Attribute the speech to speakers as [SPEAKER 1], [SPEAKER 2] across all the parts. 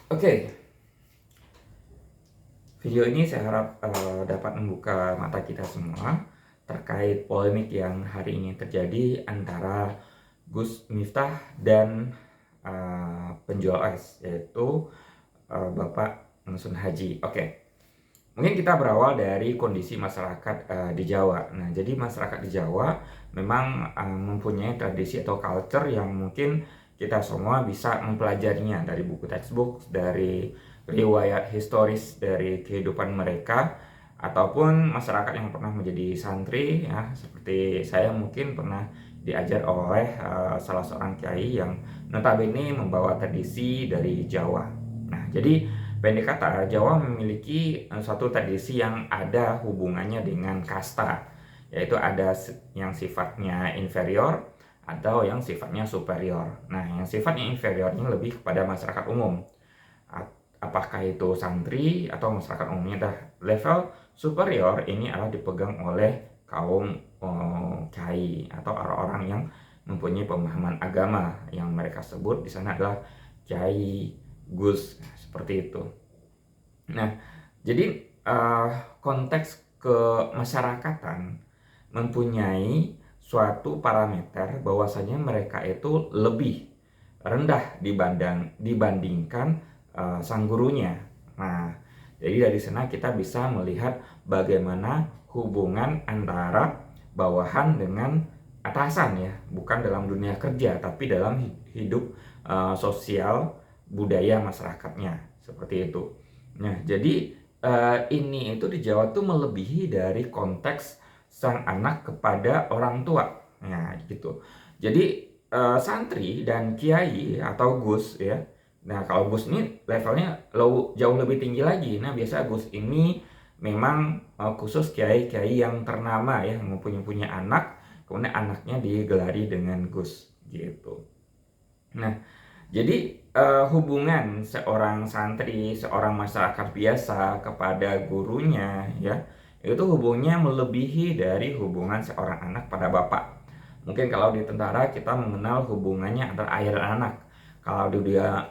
[SPEAKER 1] Oke, video ini saya harap dapat membuka mata kita semua terkait polemik yang hari ini terjadi antara Gus Miftah dan penjual es, yaitu Bapak Mansur Haji. Oke, mungkin kita berawal dari kondisi masyarakat di Jawa. Nah, jadi masyarakat di Jawa memang mempunyai tradisi atau culture yang mungkin kita semua bisa mempelajarinya dari buku textbook, dari riwayat historis dari kehidupan mereka, ataupun masyarakat yang pernah menjadi santri, ya, seperti saya mungkin pernah diajar oleh salah seorang kiai yang notabene membawa tradisi dari Jawa. Nah, jadi pendek kata, Jawa memiliki suatu tradisi yang ada hubungannya dengan kasta, yaitu ada yang sifatnya inferior atau yang sifatnya superior. Nah, yang sifatnya inferior ini lebih kepada masyarakat umum. Apakah itu santri atau masyarakat umumnya. Dah level superior ini adalah dipegang oleh kaum kiai atau orang-orang yang mempunyai pemahaman agama, yang mereka sebut di sana adalah kiai, gus, seperti itu. Nah, jadi konteks kemasyarakatan mempunyai suatu parameter bahwasanya mereka itu lebih rendah dibandingkan sang gurunya. Nah, jadi dari sana kita bisa melihat bagaimana hubungan antara bawahan dengan atasan, ya, bukan dalam dunia kerja tapi dalam hidup sosial budaya masyarakatnya, seperti itu. Nah, jadi ini itu di Jawa tuh melebihi dari konteks sang anak kepada orang tua. Nah, gitu. Jadi santri dan kiai atau gus, ya. Nah, kalau gus ini levelnya jauh lebih tinggi lagi. Nah, biasa gus ini memang khusus kiai-kiai yang ternama, ya, mempunyai anak, kemudian anaknya digelari dengan gus, gitu. Nah, jadi hubungan seorang santri, seorang masyarakat biasa kepada gurunya, ya, itu hubungannya melebihi dari hubungan seorang anak pada bapak. Mungkin kalau di tentara kita mengenal hubungannya antara ayah dan anak. Kalau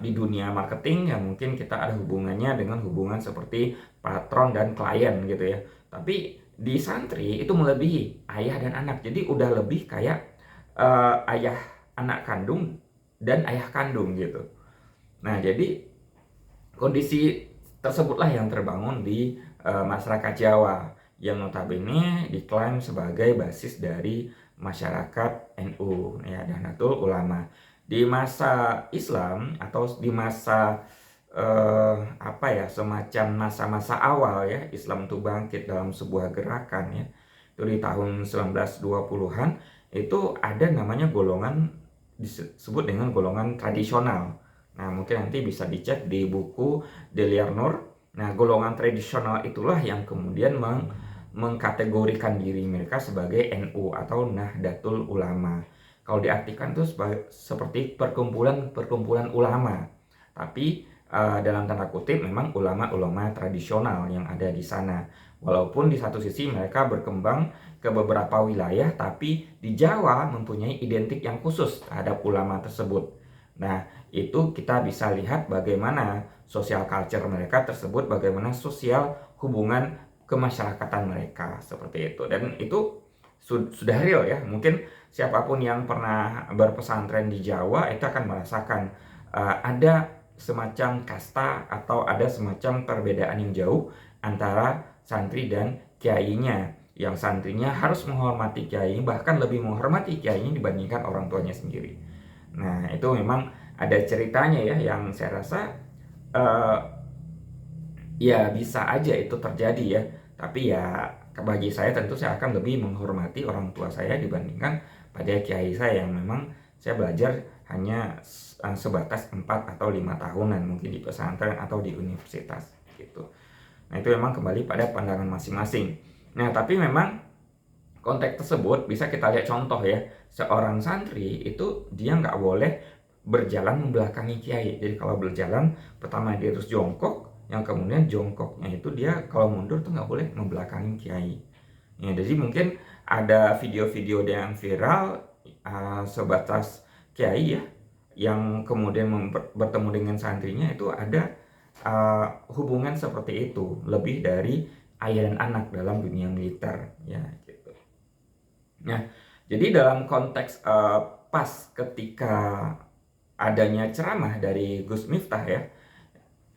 [SPEAKER 1] di dunia marketing, ya mungkin kita ada hubungannya dengan hubungan seperti patron dan klien, gitu ya. Tapi di santri itu melebihi ayah dan anak. Jadi udah lebih kayak ayah anak kandung dan ayah kandung, gitu. Nah, jadi kondisi tersebutlah yang terbangun di masyarakat Jawa, yang notabene diklaim sebagai basis dari masyarakat NU, ya, Nahdlatul Ulama. Di masa Islam atau di masa semacam masa-masa awal, ya, Islam itu bangkit dalam sebuah gerakan, ya. Itu di tahun 1920-an itu ada namanya golongan disebut dengan golongan tradisional. Nah, mungkin nanti bisa dicek di buku Deliar Nur. Nah, golongan tradisional itulah yang kemudian mengkategorikan diri mereka sebagai NU atau Nahdlatul Ulama. Kalau diartikan itu seperti perkumpulan ulama. Tapi dalam tanda kutip memang ulama-ulama tradisional yang ada di sana. Walaupun di satu sisi mereka berkembang ke beberapa wilayah, tapi di Jawa mempunyai identik yang khusus terhadap ulama tersebut. Nah, itu kita bisa lihat bagaimana sosial culture mereka tersebut, bagaimana sosial hubungan kemasyarakatan mereka, seperti itu. Dan itu sudah real, ya. Mungkin siapapun yang pernah berpesantren di Jawa itu akan merasakan ada semacam kasta atau ada semacam perbedaan yang jauh antara santri dan kiainya. Yang santrinya harus menghormati kiai, bahkan lebih menghormati kiainya dibandingkan orang tuanya sendiri. Nah, itu memang ada ceritanya, ya, yang saya rasa ya bisa aja itu terjadi, ya. Tapi ya bagi saya tentu saya akan lebih menghormati orang tua saya dibandingkan pada kiai saya yang memang saya belajar hanya sebatas 4 atau 5 tahunan mungkin di pesantren atau di universitas, gitu. Nah, itu memang kembali pada pandangan masing-masing. Nah, tapi memang konteks tersebut bisa kita lihat contoh, ya. Seorang santri itu dia nggak boleh berjalan membelakangi kiai. Jadi kalau berjalan, pertama dia harus jongkok, yang kemudian jongkoknya itu dia kalau mundur tuh nggak boleh membelakangi kiai. Ya, jadi mungkin ada video-video yang viral sebatas kiai, ya, yang kemudian bertemu dengan santrinya itu ada hubungan seperti itu lebih dari ayah dan anak dalam dunia militer ya gitu. Nah, jadi dalam konteks pas ketika adanya ceramah dari Gus Miftah ya,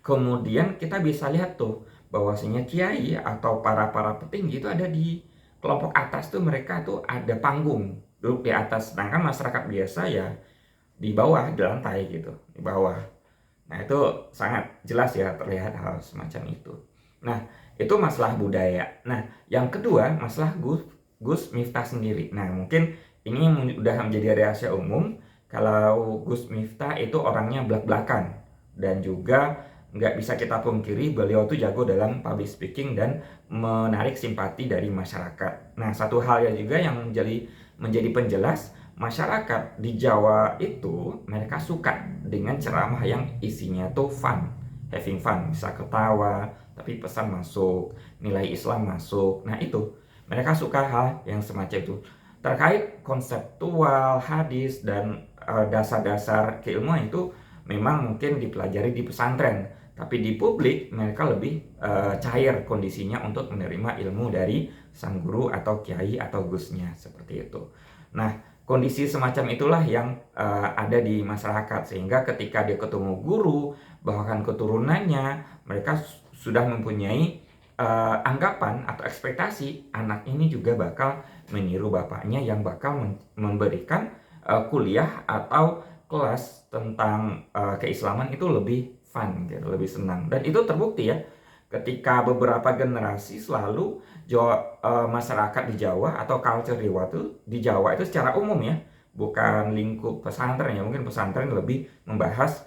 [SPEAKER 1] kemudian kita bisa lihat tuh bahwasanya kiai atau para petinggi itu ada di kelompok atas tuh, mereka tuh ada panggung duduk di atas, sedangkan masyarakat biasa ya di bawah, di lantai gitu, di bawah. Nah, itu sangat jelas ya terlihat hal semacam itu. Nah, itu masalah budaya. Nah, yang kedua masalah Gus Miftah sendiri. Nah, mungkin ini udah menjadi rahasia umum kalau Gus Miftah itu orangnya belak-belakan, dan juga nggak bisa kita pungkiri beliau tuh jago dalam public speaking dan menarik simpati dari masyarakat. Nah, satu hal ya juga yang menjadi penjelas, masyarakat di Jawa itu mereka suka dengan ceramah yang isinya tuh fun, having fun, bisa ketawa, tapi pesan masuk, nilai Islam masuk. Nah, itu mereka suka hal yang semacam itu. Terkait konseptual, hadis, dan dasar-dasar keilmuan itu memang mungkin dipelajari di pesantren, tapi di publik mereka lebih cair kondisinya untuk menerima ilmu dari sang guru atau kiai atau gusnya, seperti itu. Nah, kondisi semacam itulah yang ada di masyarakat, sehingga ketika dia ketemu guru, bahkan keturunannya, mereka sudah mempunyai anggapan atau ekspektasi anak ini juga bakal meniru bapaknya yang bakal memberikan kuliah atau kelas tentang keislaman itu lebih fun gitu, lebih senang. Dan itu terbukti ya, ketika beberapa generasi selalu masyarakat di Jawa atau culture di Jawa itu secara umum ya, bukan lingkup pesantren ya, mungkin pesantren lebih membahas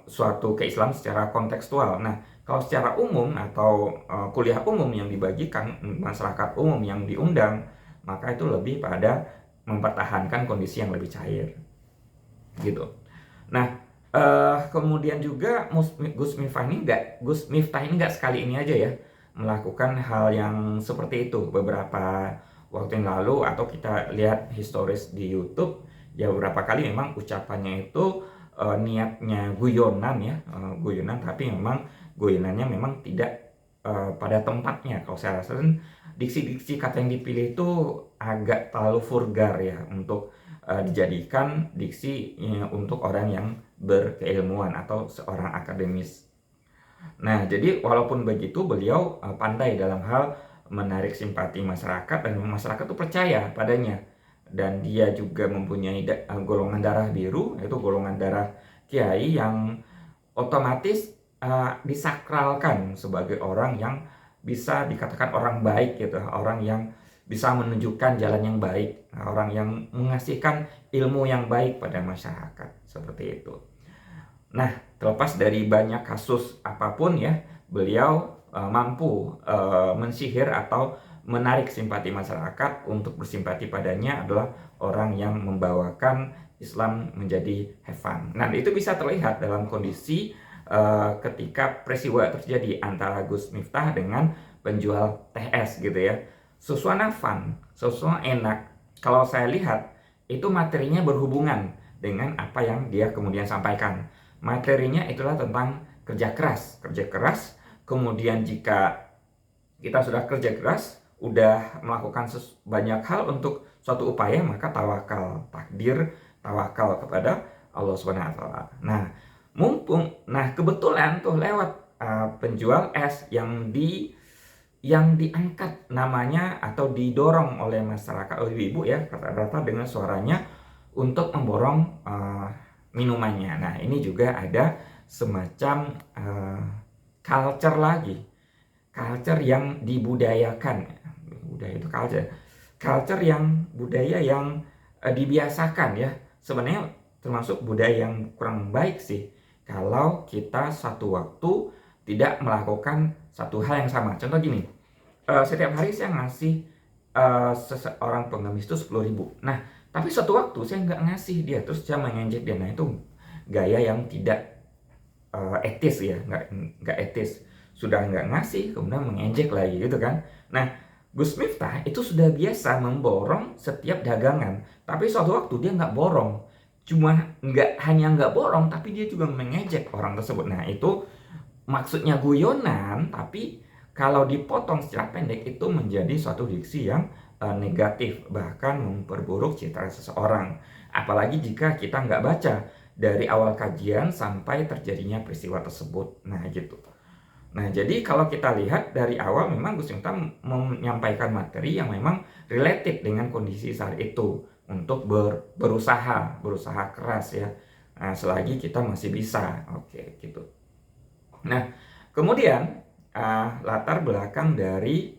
[SPEAKER 1] suatu keislaman secara kontekstual. Nah, kalau secara umum atau kuliah umum yang dibagikan, masyarakat umum yang diundang, maka itu lebih pada mempertahankan kondisi yang lebih cair gitu. Nah, kemudian juga Gus Miftah ini nggak sekali ini aja ya melakukan hal yang seperti itu. Beberapa waktu yang lalu, atau kita lihat historis di YouTube ya, beberapa kali memang ucapannya itu niatnya guyonan ya, guyonan, tapi memang guyonannya memang tidak pada tempatnya. Kalau saya rasa diksi-diksi kata yang dipilih itu agak terlalu vulgar ya untuk dijadikan diksi untuk orang yang berkeilmuan atau seorang akademis. Nah, jadi walaupun begitu beliau pandai dalam hal menarik simpati masyarakat, dan masyarakat itu percaya padanya. Dan dia juga mempunyai golongan darah biru, yaitu golongan darah kiai, yang otomatis disakralkan sebagai orang yang bisa dikatakan orang baik gitu, orang yang bisa menunjukkan jalan yang baik, orang yang mengasihkan ilmu yang baik pada masyarakat, seperti itu. Nah, terlepas dari banyak kasus apapun ya, beliau mampu mensihir atau menarik simpati masyarakat untuk bersimpati padanya adalah orang yang membawakan Islam menjadi have fun. Nah, itu bisa terlihat dalam kondisi ketika peristiwa terjadi antara Gus Miftah dengan penjual TS gitu ya. Suasana fun, suasana enak. Kalau saya lihat, itu materinya berhubungan dengan apa yang dia kemudian sampaikan. Materinya itulah tentang kerja keras. Kerja keras, kemudian jika kita sudah kerja keras, udah melakukan banyak hal untuk suatu upaya, maka tawakal, takdir, tawakal kepada Allah Subhanahu wa taala. Nah, kebetulan tuh lewat penjual es yang diangkat namanya atau didorong oleh masyarakat, oleh ibu ya, rata-rata dengan suaranya untuk memborong minumannya. Nah, ini juga ada semacam culture lagi, culture yang dibudayakan. Budaya itu culture yang budaya yang dibiasakan ya. Sebenarnya termasuk budaya yang kurang baik sih kalau kita satu waktu tidak melakukan satu hal yang sama. Contoh gini, setiap hari saya ngasih seseorang pengemis itu 10.000. Nah, tapi suatu waktu saya nggak ngasih dia, terus saya mengejek dia. Nah, itu gaya yang tidak etis ya, nggak etis. Sudah nggak ngasih, kemudian mengejek lagi gitu kan. Nah, Gus Miftah itu sudah biasa memborong setiap dagangan, tapi suatu waktu dia nggak borong. Cuma nggak hanya nggak borong, tapi dia juga mengejek orang tersebut. Nah, itu maksudnya guyonan, tapi kalau dipotong secara pendek itu menjadi suatu diksi yang negatif, bahkan memperburuk citra seseorang. Apalagi jika kita nggak baca dari awal kajian sampai terjadinya peristiwa tersebut. Nah gitu. Nah jadi kalau kita lihat dari awal memang Gus Miftah menyampaikan materi yang memang related dengan kondisi saat itu untuk berusaha keras ya. Nah, selagi kita masih bisa, oke gitu. Nah kemudian latar belakang dari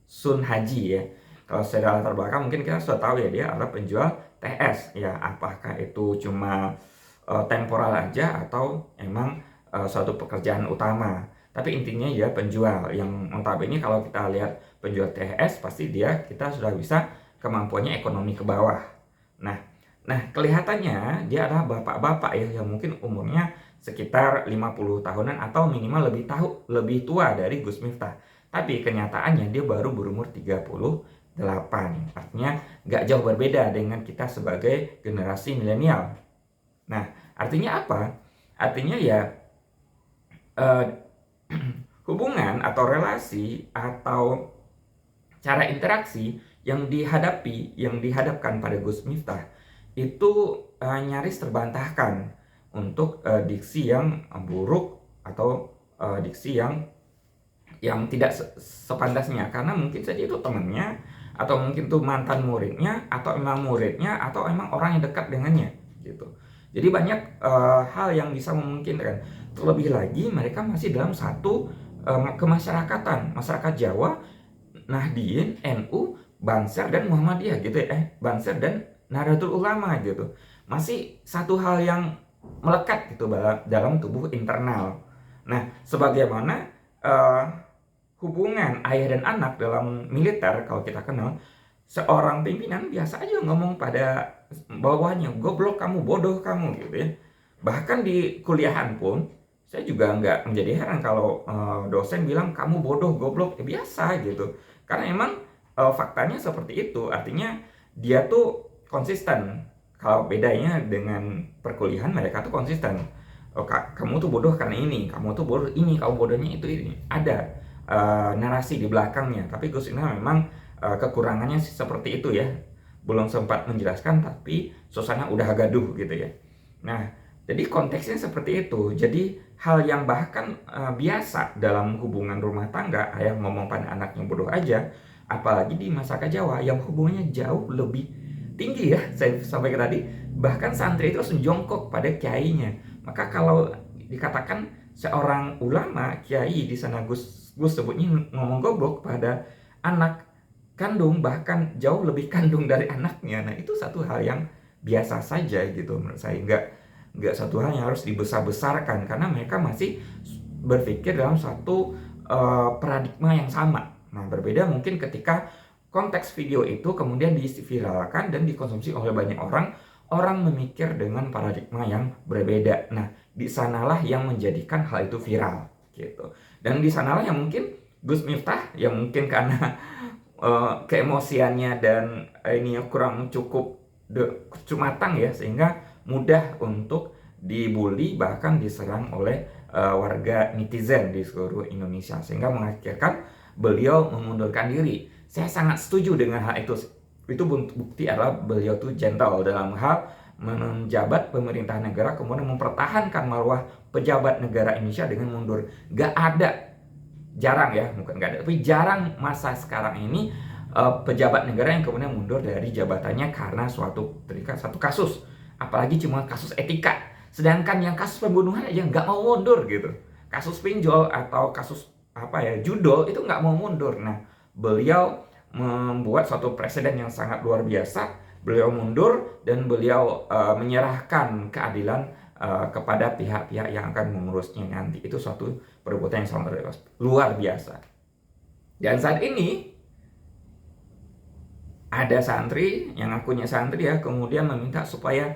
[SPEAKER 1] Sun Haji ya. Kalau secara latar belakang mungkin kita sudah tahu ya, dia adalah penjual TS ya. Apakah itu cuma temporal aja atau emang suatu pekerjaan utama. Tapi intinya ya penjual yang notabene kalau kita lihat penjual TS pasti kita sudah bisa kemampuannya ekonomi ke bawah. Nah kelihatannya dia adalah bapak-bapak ya yang mungkin umurnya sekitar 50 tahunan atau minimal lebih tua dari Gus Miftah. Tapi kenyataannya dia baru berumur 38. Artinya nggak jauh berbeda dengan kita sebagai generasi milenial. Nah artinya apa? Artinya ya hubungan atau relasi atau cara interaksi yang dihadapkan pada Gus Miftah itu nyaris terbantahkan untuk diksi yang buruk atau diksi yang tidak sepantasnya, karena mungkin saja itu temannya atau mungkin itu mantan muridnya atau emang muridnya atau emang orang yang dekat dengannya gitu. Jadi banyak hal yang bisa memungkinkan. Terlebih lagi mereka masih dalam satu kemasyarakatan, masyarakat Jawa, Nahdien, NU, Banser dan Muhammadiyah gitu ya. Banser dan Nahdlatul Ulama gitu. Masih satu hal yang melekat gitu dalam tubuh internal. Nah, sebagaimana hubungan ayah dan anak dalam militer kalau kita kenal, seorang pimpinan biasa aja ngomong pada bawahnya, goblok kamu, bodoh kamu gitu ya. Bahkan di kuliahan pun saya juga nggak menjadi heran kalau dosen bilang kamu bodoh, goblok, ya biasa gitu. Karena emang faktanya seperti itu. Artinya dia tuh konsisten. Kalau bedanya dengan perkuliahan, mereka tuh konsisten. Oh, kamu tuh bodoh karena ini, kamu tuh bodoh ini, kamu bodohnya itu ini. Ada narasi di belakangnya. Tapi Gus Miftah memang kekurangannya seperti itu ya. Belum sempat menjelaskan, tapi suasana udah gaduh gitu ya. Nah, jadi konteksnya seperti itu. Jadi hal yang bahkan biasa dalam hubungan rumah tangga, ayah ngomong pada anaknya bodoh aja, apalagi di masyarakat Jawa yang hubungannya jauh lebih tinggi ya. Saya sampaikan tadi, bahkan santri itu langsung jongkok pada kiainya. Maka kalau dikatakan seorang ulama, kiai di sana Gus sebutnya ngomong goblok pada anak kandung, bahkan jauh lebih kandung dari anaknya. Nah itu satu hal yang biasa saja gitu menurut saya, nggak satu hal yang harus dibesar-besarkan, karena mereka masih berpikir dalam satu paradigma yang sama. Nah berbeda mungkin ketika konteks video itu kemudian diviralkan dan dikonsumsi oleh banyak orang memikir dengan paradigma yang berbeda. Nah di sanalah yang menjadikan hal itu viral gitu, dan di sanalah yang mungkin Gus Miftah yang mungkin karena keemosiannya dan ini kurang cukup matang ya, sehingga mudah untuk dibully bahkan diserang oleh warga netizen di seluruh Indonesia, sehingga mengakhirkan beliau mengundurkan diri. Saya sangat setuju dengan hal itu. Itu bukti adalah beliau tuh gentle dalam hal menjabat pemerintah negara, kemudian mempertahankan marwah pejabat negara Indonesia dengan mundur. Gak ada, jarang ya, bukan gak ada, tapi jarang masa sekarang ini pejabat negara yang kemudian mundur dari jabatannya karena satu kasus, apalagi cuma kasus etika. Sedangkan yang kasus pembunuhan aja nggak mau mundur gitu, kasus pinjol atau kasus judol itu nggak mau mundur. Nah beliau membuat suatu presiden yang sangat luar biasa. Beliau mundur dan beliau menyerahkan keadilan kepada pihak-pihak yang akan mengurusnya nanti. Itu suatu perbuatan yang sangat luar biasa. Dan saat ini ada santri yang ngakunya santri ya, kemudian meminta supaya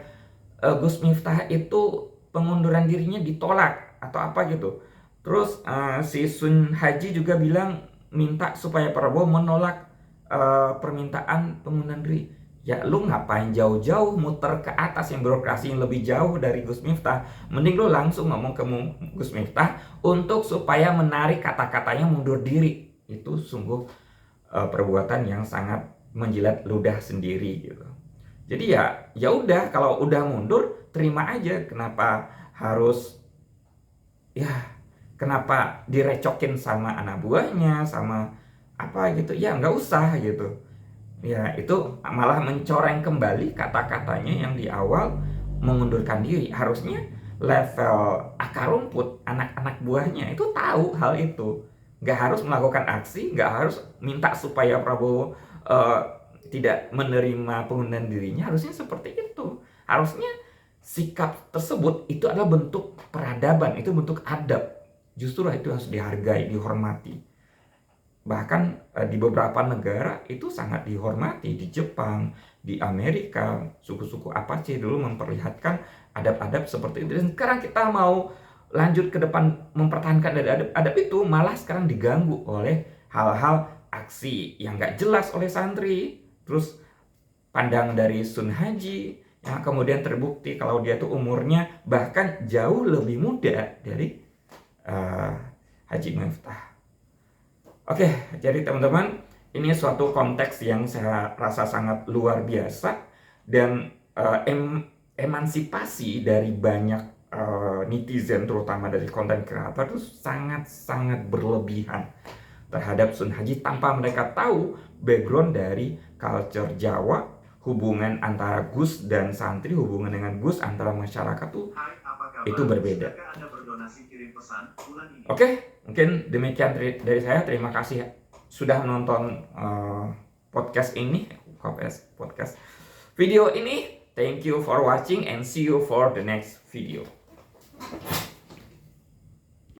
[SPEAKER 1] Gus Miftah itu pengunduran dirinya ditolak atau apa gitu. Terus si Sun Haji juga bilang minta supaya Prabowo menolak permintaan pengunduran diri. Ya lu ngapain jauh-jauh muter ke atas yang birokrasi yang lebih jauh dari Gus Miftah. Mending lu langsung ngomong ke Gus Miftah untuk supaya menarik kata-katanya mundur diri. Itu sungguh perbuatan yang sangat menjilat ludah sendiri gitu. Jadi ya udah, kalau udah mundur terima aja. Kenapa direcokin sama anak buahnya, sama apa gitu, ya nggak usah gitu. Ya itu malah mencoreng kembali kata-katanya yang di awal mengundurkan diri. Harusnya level akar rumput, anak-anak buahnya itu tahu hal itu. Nggak harus melakukan aksi, nggak harus minta supaya Prabowo tidak menerima pengunduran dirinya. Harusnya seperti itu. Harusnya sikap tersebut itu adalah bentuk peradaban, itu bentuk adab. Justru itu harus dihargai, dihormati. Bahkan di beberapa negara itu sangat dihormati. Di Jepang, di Amerika, suku-suku Apache dulu memperlihatkan adab-adab seperti itu. Dan sekarang kita mau lanjut ke depan mempertahankan adab-adab itu, malah sekarang diganggu oleh hal-hal aksi yang gak jelas oleh santri. Terus pandang dari Sun Haji yang kemudian terbukti kalau dia tuh umurnya bahkan jauh lebih muda dari Haji Miftah. Oke, jadi teman-teman, ini suatu konteks yang saya rasa sangat luar biasa, dan emansipasi dari banyak netizen, terutama dari konten kreator, itu sangat-sangat berlebihan terhadap Sun Haji tanpa mereka tahu background dari culture Jawa, hubungan antara Gus dan santri, hubungan dengan Gus antara masyarakat tuh itu berbeda. Oke, mungkin demikian dari saya. Terima kasih sudah menonton podcast ini, podcast video ini. Thank you for watching and see you for the next video.